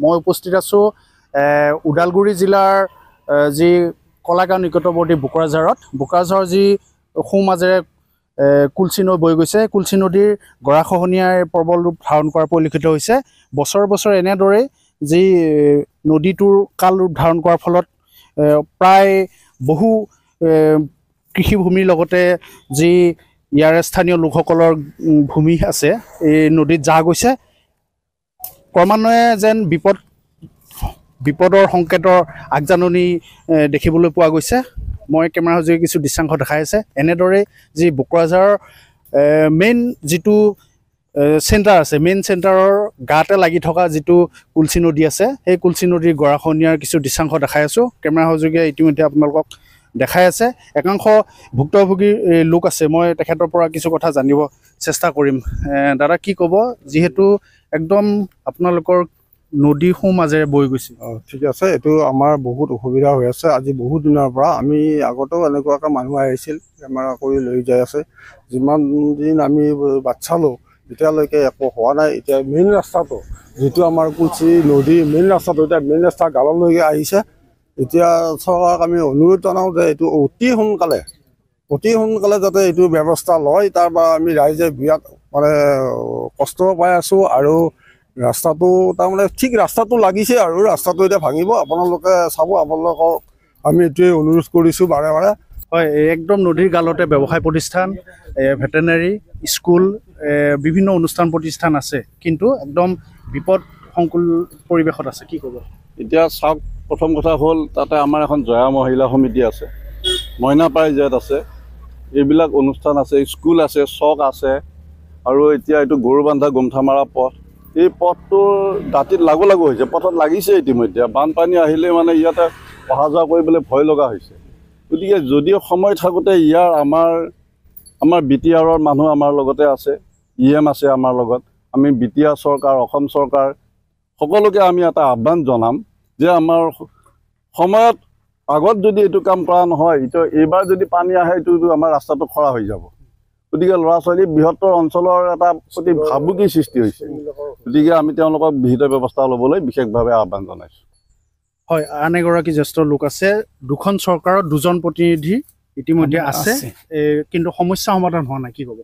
মই উপস্থিত আছোঁ ওদালগুৰি জিলাৰ যি কলাগাঁও নিকটৱৰ্তী বোকৰাঝাৰৰ যি সোঁমাজেৰে কুলচি নৈ বৈ গৈছে। কুলচি নদীৰ গৰাখহনীয়াৰ প্ৰবল ৰূপ ধাৰণ কৰা পৰিলক্ষিত হৈছে। বছৰ বছৰ এনেদৰেই যি নদীটোৰ কাল ৰূপ ধাৰণ কৰাৰ ফলত প্ৰায় বহু কৃষিভূমিৰ লগতে যি ইয়াৰে স্থানীয় লোকসকলৰ ভূমি আছে এই নদীত জাহ গৈছে। ক্ৰমান্বয়ে যেন বিপদৰ সংকেতৰ আগজাননী দেখিবলৈ পোৱা গৈছে। মই কেমেৰাৰ যোগে কিছু দৃশ্যাংশ দেখাই আছে। এনেদৰে যি বোকৰাঝাৰৰ মেইন যিটো চেণ্টাৰ আছে, মেইন চেণ্টাৰৰ গাতে লাগি থকা যিটো কুলচি নদী আছে, সেই কুলচি নদীৰ গৰাখহনীয়াৰ কিছু দৃশ্যাংশ দেখাই আছোঁ। কেমেৰাৰ যোগে ইতিমধ্যে আপোনালোকক দেখাই আছে। একাংশ ভুক্তভোগী লোক আছে, মই তেখেতৰ পৰা কিছু কথা জানিব চেষ্টা কৰিম। দাদা কি ক'ব, যিহেতু একদম আপোনালোকৰ নদী মাজেৰে বৈ গৈছে? ঠিক আছে, এইটো আমাৰ বহুত অসুবিধা হৈ আছে। আজি বহুত দিনৰ পৰা আমি আগতেও এনেকুৱাকৈ মানুহ আহিছিল, কেমেৰা কৰি লৈ যাই আছে। যিমান দিন আমি বাচ্চালোঁ এতিয়ালৈকে একো হোৱা নাই। এতিয়া মেইন ৰাস্তাটো যিটো আমাৰ কুলচি নদীৰ মেইন ৰাস্তাটো, এতিয়া মেইন ৰাস্তা গাললৈকে আহিছে। এতিয়া চৰকাৰক আমি অনুৰোধ জনাওঁ যে এইটো অতি সোনকালে যাতে এইটো ব্যৱস্থা লয়। তাৰ পৰা আমি ৰাইজে বিৰাট মানে কষ্ট পাই আছোঁ। আৰু ৰাস্তাটো তাৰমানে ঠিক ৰাস্তাটো লাগিছে আৰু ৰাস্তাটো এতিয়া ভাঙিব। আপোনালোকে চাব, আপোনালোকক আমি এইটোৱে অনুৰোধ কৰিছোঁ বাৰে বাৰে। হয়, একদম নদীৰ গালতে ব্যৱসায় প্ৰতিষ্ঠান, ভেটেনেৰী স্কুল, বিভিন্ন অনুষ্ঠান প্ৰতিষ্ঠান আছে, কিন্তু একদম বিপদ সংকুল পৰিৱেশত আছে। কি ক'ব? এতিয়া চাওক, প্ৰথম কথা হ'ল তাতে আমাৰ এখন জয়া মহিলা সমিতি আছে, মইনাপাৰী জেট আছে, এইবিলাক অনুষ্ঠান আছে, স্কুল আছে, চক আছে, আৰু এতিয়া এইটো গৰু বান্ধা গোমঠামাৰা পথ, এই পথটোৰ দাঁতিত লাগু হৈছে। পথত লাগিছে ইতিমধ্যে। বানপানী আহিলে মানে ইয়াতে অহা যোৱা কৰিবলৈ ভয় লগা হৈছে। গতিকে যদিও সময় থাকোঁতে ইয়াৰ আমাৰ BTRৰ মানুহ আমাৰ লগতে আছে, EM আছে আমাৰ লগত। আমি BTR চৰকাৰ, অসম চৰকাৰ সকলোকে আমি এটা আহ্বান জনাম যে আমাৰ সময়ত আগত যদি এইটো কাম কৰা নহয়, এইবাৰ যদি পানী আহে এইটো আমাৰ ৰাস্তাটো খৰা হৈ যাব। গতিকে ল'ৰা ছোৱালী বৃহত্তৰ অঞ্চলৰ এটা প্ৰতি ভাবুকিৰ সৃষ্টি হৈছে। গতিকে আমি তেওঁলোকক বিহিত ব্যৱস্থা ল'বলৈ বিশেষভাৱে আহ্বান জনাইছোঁ। হয়, আন এগৰাকী জ্যেষ্ঠ লোক আছে। দুখন চৰকাৰৰ দুজন প্ৰতিনিধি ইতিমধ্যে আছে, কিন্তু সমস্যা সমাধান হোৱা নাই। কি ক'ব?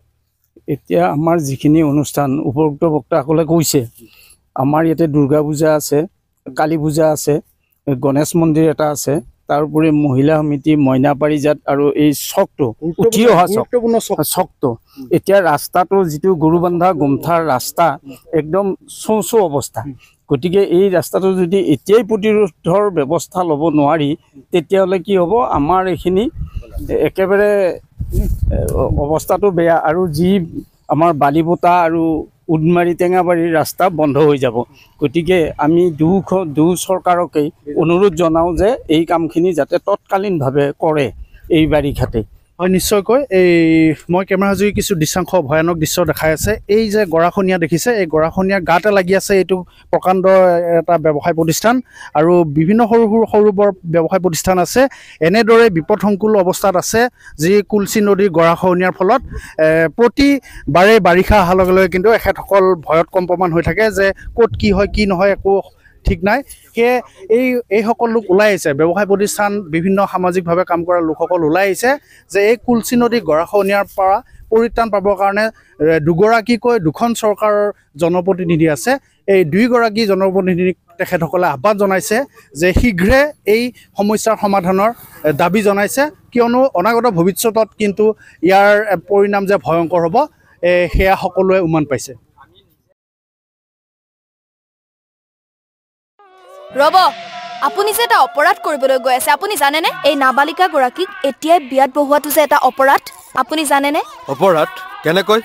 এতিয়া আমাৰ যিখিনি অনুষ্ঠান উপৰোক্ত বক্তাসকলে কৈছে, আমাৰ ইয়াতে দুৰ্গা পূজা আছে, কালী পূজা আছে, গণেশ মন্দিৰ এটা আছে, তাৰোপৰি মহিলা সমিতি, মইনাপাৰী জাত, আৰু এই চকটো উঠি অহা চকটো। এতিয়া ৰাস্তাটো যিটো গৰু বান্ধা গোমঠাৰ ৰাস্তা একদম চোঁ অৱস্থা। গতিকে এই ৰাস্তাটো যদি এতিয়াই প্ৰতিৰোধৰ ব্যৱস্থা ল'ব নোৱাৰি, তেতিয়াহ'লে কি হ'ব, আমাৰ এইখিনি একেবাৰে অৱস্থাটো বেয়া। আৰু যি আমাৰ বালিবোটা আৰু উদমাৰী টেঙাবাৰীৰ ৰাস্তা বন্ধ হৈ যাব। গতিকে আমি দু চৰকাৰকেই অনুৰোধ জনাওঁ যে এই কামখিনি যাতে তৎকালীনভাৱে কৰে এই বাৰিষাতে। হয়, নিশ্চয়কৈ। মই কেমেৰা যোগে কিছু দৃশ্যাংশ, ভয়ানক দৃশ্য দেখাই আছে। এই যে গৰাখহনীয়া দেখিছে, এই গৰাখহনীয়াৰ গাতে লাগি আছে এইটো প্ৰকাণ্ড এটা ব্যৱসায় প্ৰতিষ্ঠান, আৰু বিভিন্ন সৰু বৰ ব্যৱসায় প্ৰতিষ্ঠান আছে। এনেদৰে বিপদসংকুল অৱস্থাত আছে, যি কুলচি নদীৰ গৰাখহনীয়াৰ ফলত প্ৰতিবাৰে বাৰিষা অহাৰ লগে লগে কিন্তু এখেতসকল ভয়ত কম্পমান হৈ থাকে যে ক'ত কি হয় কি নহয় একো ঠিক নাই। সেয়ে এইসকল লোক ওলাই আহিছে, ব্যৱসায় প্ৰতিষ্ঠান, বিভিন্ন সামাজিকভাৱে কাম কৰা লোকসকল ওলাই আহিছে যে এই কুলচি নদী গৰাখহনীয়াৰ পৰা পৰিত্ৰাণ পাবৰ কাৰণে দুগৰাকীকৈ দুখন চৰকাৰৰ জনপ্ৰতিনিধি আছে। এই দুয়োগৰাকী জনপ্ৰতিনিধিক তেখেতসকলে আহ্বান জনাইছে যে শীঘ্ৰে এই সমস্যাৰ সমাধানৰ দাবী জনাইছে, কিয়নো অনাগত ভৱিষ্যতত কিন্তু ইয়াৰ পৰিণাম যে ভয়ংকৰ হ'ব সেয়া সকলোৱে উমান পাইছে। ৰব, আপুনি যে এটা অপৰাধ কৰিবলৈ গৈ আছে, আপুনি জানেনে? এই নাবালিকা গৰাকীক এতিয়াই বিয়াত বহোৱাটো যে এটা অপৰাধ, আপুনি জানেনে? অপৰাধ কেনেকৈ?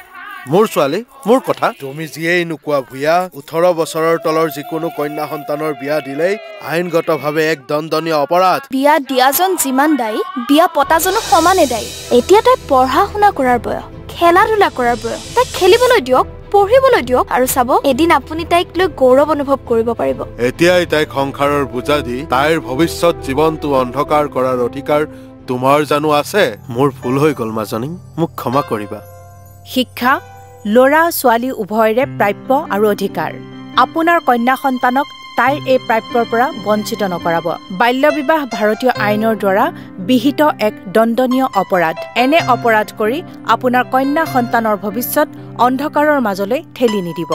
মোৰ ছোৱালী, মোৰ কথা। তুমি যিয়েই নোকোৱা ভূঞা, 18 বছৰৰ তলৰ যিকোনো কন্যা সন্তানৰ বিয়া দিলেই আইনগতভাৱে এক দণ্ডনীয় অপৰাধ। বিয়া দিয়াজন যিমান দায়ী, বিয়া পতাজনো সমানে দায়ী। এতিয়া তাই পঢ়া শুনা কৰাৰ বয়স, খেলা ধূলা কৰাৰ বয়স। তাইক খেলিবলৈ দিয়ক, পঢ়িবলৈ দিয়ক, আৰু চাব এদিন আপুনি তাইক লৈ গৌৰৱ অনুভৱ কৰিব পাৰিব। এতিয়াই তাইক সংসাৰৰ বোজা দি তাইৰ ভৱিষ্যত জীৱনটো অন্ধকাৰ কৰাৰ অধিকাৰ তোমাৰ জানো আছে? মোৰ ভুল হৈ গ'ল মাজনী, মোক ক্ষমা কৰিবা। শিক্ষা ল'ৰা ছোৱালী উভয়ৰে প্ৰাপ্য আৰু অধিকাৰ। আপোনাৰ কন্যা সন্তানক তাইৰ এই প্ৰাপ্যৰ পৰা বঞ্চিত নকৰাব। বাল্য বিবাহ ভাৰতীয় আইনৰ দ্বাৰা বিহিত এক দণ্ডনীয় অপৰাধ। এনে অপৰাধ কৰি আপোনাৰ কন্যা সন্তানৰ ভৱিষ্যত অন্ধকাৰৰ মাজলৈ ঠেলি নিদিব।